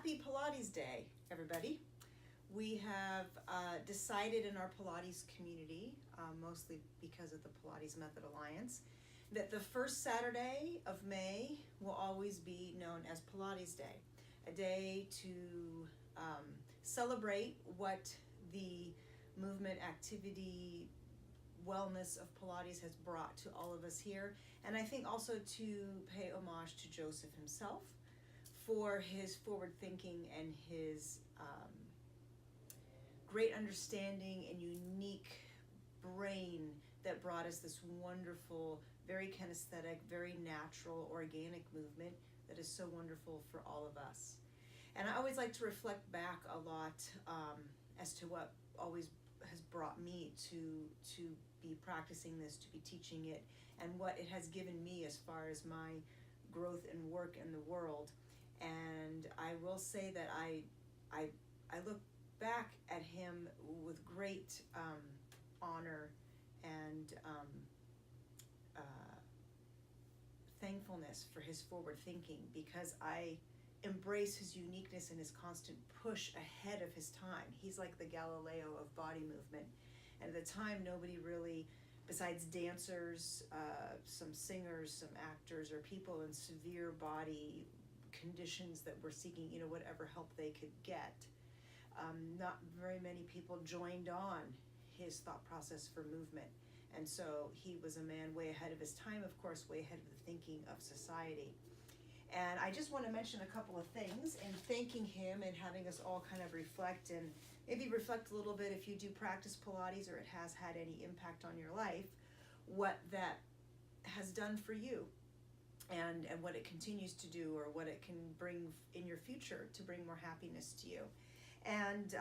Happy Pilates Day, everybody. We have decided in our Pilates community, mostly because of the Pilates Method Alliance, that the first Saturday of May will always be known as Pilates Day, a day to celebrate what the movement, activity, wellness of Pilates has brought to all of us here, and I think also to pay homage to Joseph himself for his forward thinking and his great understanding and unique brain that brought us this wonderful, very kinesthetic, very natural, organic movement that is so wonderful for all of us. And I always like to reflect back a lot as to what always has brought me to be practicing this, to be teaching it, and what it has given me as far as my growth and work in the world. And I will say that I look back at him with great honor and thankfulness for his forward thinking, because I embrace his uniqueness and his constant push ahead of his time. He's like the Galileo of body movement. And at the time, nobody really, besides dancers, some singers, some actors, or people in severe body conditions that were seeking, whatever help they could get. Not very many people joined on his thought process for movement. And so he was a man way ahead of his time, of course, way ahead of the thinking of society. And I just want to mention a couple of things in thanking him and having us all kind of reflect, and maybe reflect a little bit if you do practice Pilates or it has had any impact on your life, what that has done for you. And what it continues to do, or what it can bring in your future to bring more happiness to you. And,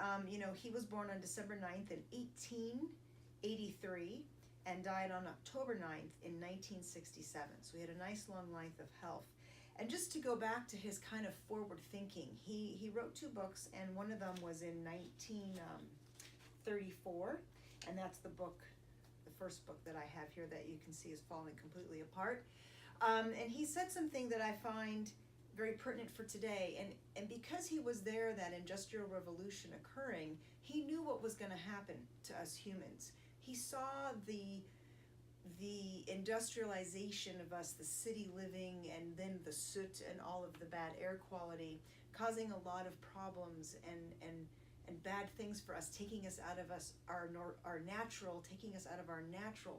he was born on December 9th in 1883 and died on October 9th in 1967. So he had a nice long life of health. And just to go back to his kind of forward thinking, he wrote 2 books, and one of them was in 1934, and that's the first book that I have here that you can see is falling completely apart. And he said something that I find very pertinent for today. And because he was there, that industrial revolution occurring, he knew what was going to happen to us humans. He saw the industrialization of us, the city living, and then the soot and all of the bad air quality, causing a lot of problems and bad things for us, taking us out of our natural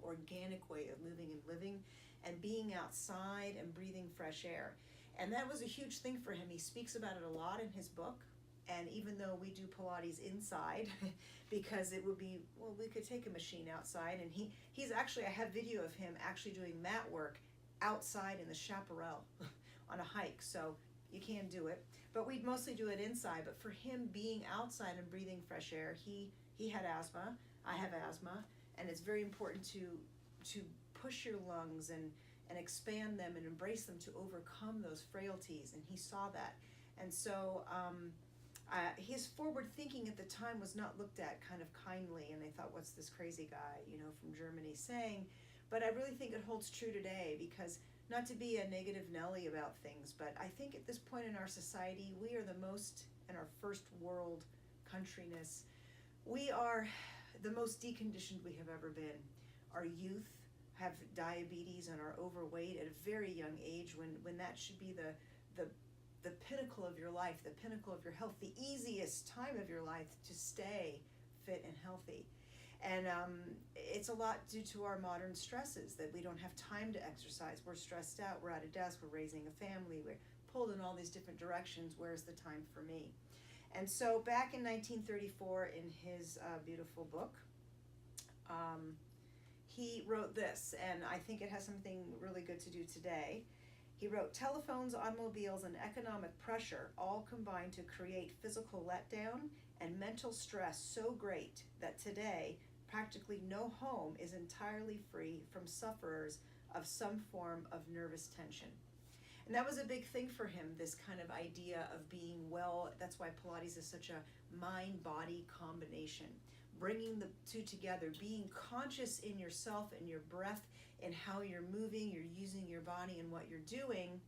organic way of moving and living and being outside and breathing fresh air. And that was a huge thing for him. He speaks about it a lot in his book. And even though we do Pilates inside, because it would be, we could take a machine outside, and he's actually, I have video of him actually doing mat work outside in the chaparral on a hike. So you can do it, but we'd mostly do it inside. But for him, being outside and breathing fresh air, he had asthma, I have asthma, and it's very important to push your lungs and expand them and embrace them to overcome those frailties, and he saw that. And so his forward thinking at the time was not looked at kind of kindly, and they thought, what's this crazy guy, from Germany saying? But I really think it holds true today, because not to be a negative Nelly about things, but I think at this point in our society, we are the most, in our first world countryness, we are the most deconditioned we have ever been. Our youth have diabetes and are overweight at a very young age, when that should be the pinnacle of your life, the pinnacle of your health, the easiest time of your life to stay fit and healthy. And it's a lot due to our modern stresses, that we don't have time to exercise. We're stressed out, we're at a desk, we're raising a family, we're pulled in all these different directions. Where's the time for me? And so back in 1934, in his beautiful book, he wrote this, and I think it has something really good to do today. He wrote, telephones, automobiles, and economic pressure all combine to create physical letdown and mental stress so great that today practically no home is entirely free from sufferers of some form of nervous tension. And that was a big thing for him, this kind of idea of being well. That's why Pilates is such a mind-body combination. Bringing the two together, being conscious in yourself and your breath and how you're moving, you're using your body and what you're doing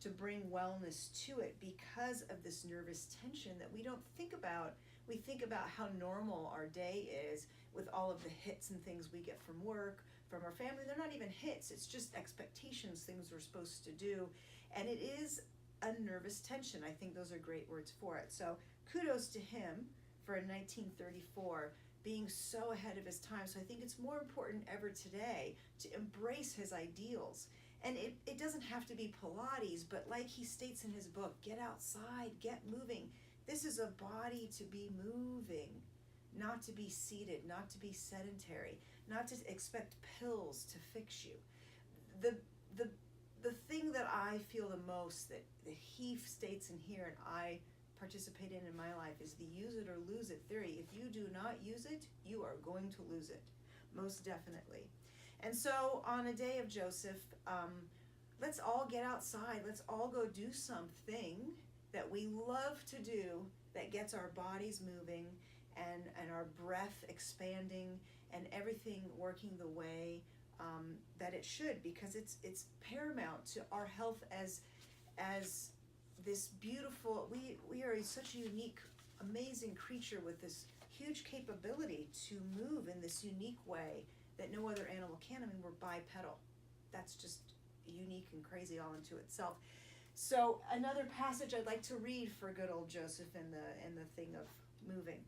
to bring wellness to it because of this nervous tension that we don't think about. We think about how normal our day is with all of the hits and things we get from work, from our family. They're not even hits, it's just expectations, things we're supposed to do. And it is a nervous tension. I think those are great words for it. So kudos to him for in 1934 being so ahead of his time. So I think it's more important ever today to embrace his ideals. And it doesn't have to be Pilates, but like he states in his book, get outside, get moving. This is a body to be moving, not to be seated, not to be sedentary, not to expect pills to fix you. The thing that I feel the most that he states in here and I participate in my life is the use it or lose it theory. If you do not use it, you are going to lose it, most definitely. And so on a day of Joseph, let's all get outside. Let's all go do something that we love to do that gets our bodies moving and our breath expanding and everything working the way that it should, because it's paramount to our health as this beautiful, we are such a unique, amazing creature with this huge capability to move in this unique way that no other animal can. I mean, we're bipedal. That's just unique and crazy all into itself. So another passage I'd like to read for good old Joseph in the thing of moving.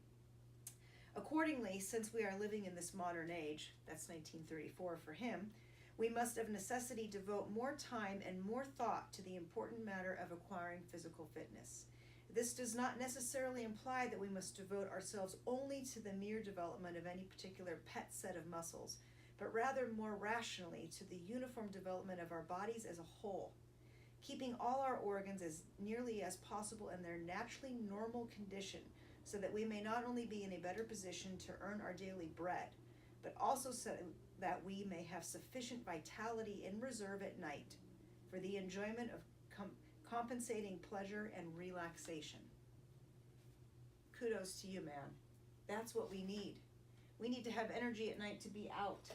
Accordingly, since we are living in this modern age, that's 1934 for him, we must of necessity devote more time and more thought to the important matter of acquiring physical fitness. This does not necessarily imply that we must devote ourselves only to the mere development of any particular pet set of muscles, but rather more rationally to the uniform development of our bodies as a whole, keeping all our organs as nearly as possible in their naturally normal condition, so that we may not only be in a better position to earn our daily bread, but also so that we may have sufficient vitality in reserve at night for the enjoyment of compensating pleasure and relaxation. Kudos to you, man. That's what we need. We need to have energy at night to be out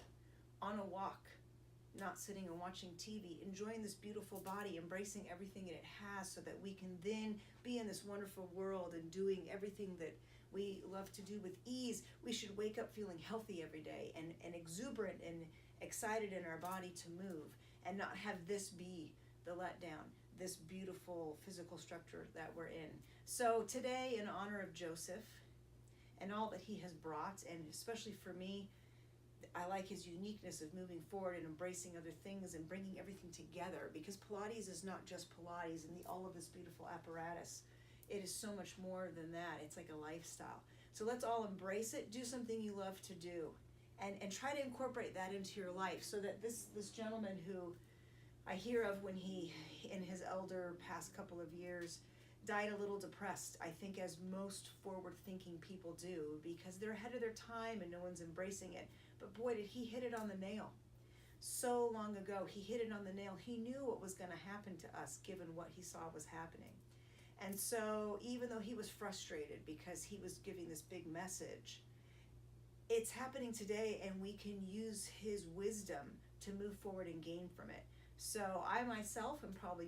on a walk, not sitting and watching TV, enjoying this beautiful body, embracing everything that it has, so that we can then be in this wonderful world and doing everything that we love to do with ease. We should wake up feeling healthy every day and exuberant and excited in our body to move, and not have this be the letdown, this beautiful physical structure that we're in. So today, in honor of Joseph and all that he has brought, and especially for me, I like his uniqueness of moving forward and embracing other things and bringing everything together, because Pilates is not just Pilates and all of this beautiful apparatus. It is so much more than that. It's like a lifestyle. So let's all embrace it. Do something you love to do, and try to incorporate that into your life, so that this gentleman who I hear of when he, in his elder past couple of years, died a little depressed, I think, as most forward-thinking people do, because they're ahead of their time and no one's embracing it. But boy, did he hit it on the nail. So long ago, he hit it on the nail. He knew what was going to happen to us, given what he saw was happening. And so even though he was frustrated because he was giving this big message, it's happening today, and we can use his wisdom to move forward and gain from it. So I myself am probably,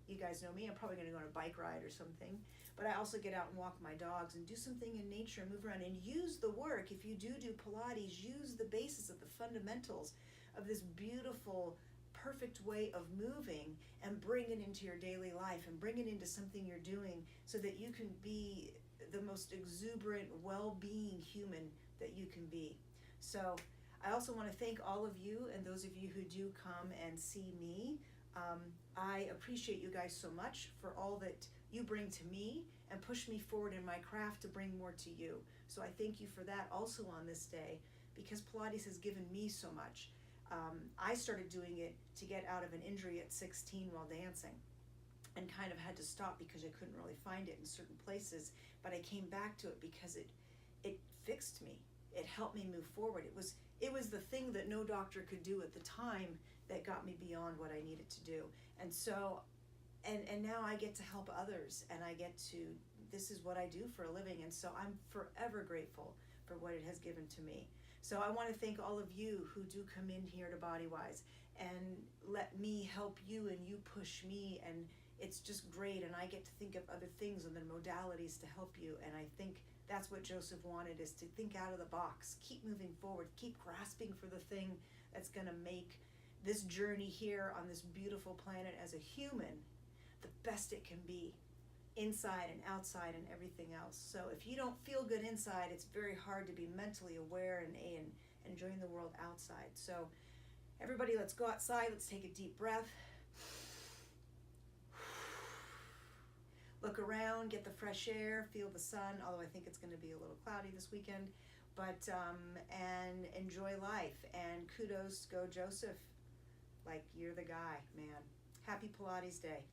you guys know me, I'm probably going to go on a bike ride or something, but I also get out and walk my dogs and do something in nature, move around, and use the work. If you do Pilates, use the basis of the fundamentals of this beautiful, perfect way of moving, and bring it into your daily life and bring it into something you're doing, so that you can be the most exuberant, well-being human that you can be. So I also want to thank all of you, and those of you who do come and see me. I appreciate you guys so much for all that you bring to me and push me forward in my craft to bring more to you. So I thank you for that also on this day, because Pilates has given me so much. I started doing it to get out of an injury at 16 while dancing, and kind of had to stop because I couldn't really find it in certain places, but I came back to it because it fixed me. It helped me move forward. It was the thing that no doctor could do at the time that got me beyond what I needed to do. And so, and now I get to help others, and this is what I do for a living. And so I'm forever grateful for what it has given to me. So I want to thank all of you who do come in here to Bodywise and let me help you, and you push me, it's just great, and I get to think of other things and then modalities to help you. And I think that's what Joseph wanted, is to think out of the box, keep moving forward, keep grasping for the thing that's going to make this journey here on this beautiful planet as a human the best it can be, inside and outside and everything else. So if you don't feel good inside, it's very hard to be mentally aware and enjoying the world outside. So everybody, let's go outside. Let's take a deep breath. Look around, get the fresh air, feel the sun, although I think it's going to be a little cloudy this weekend. But, and enjoy life. And kudos, go Joseph. Like, you're the guy, man. Happy Pilates Day.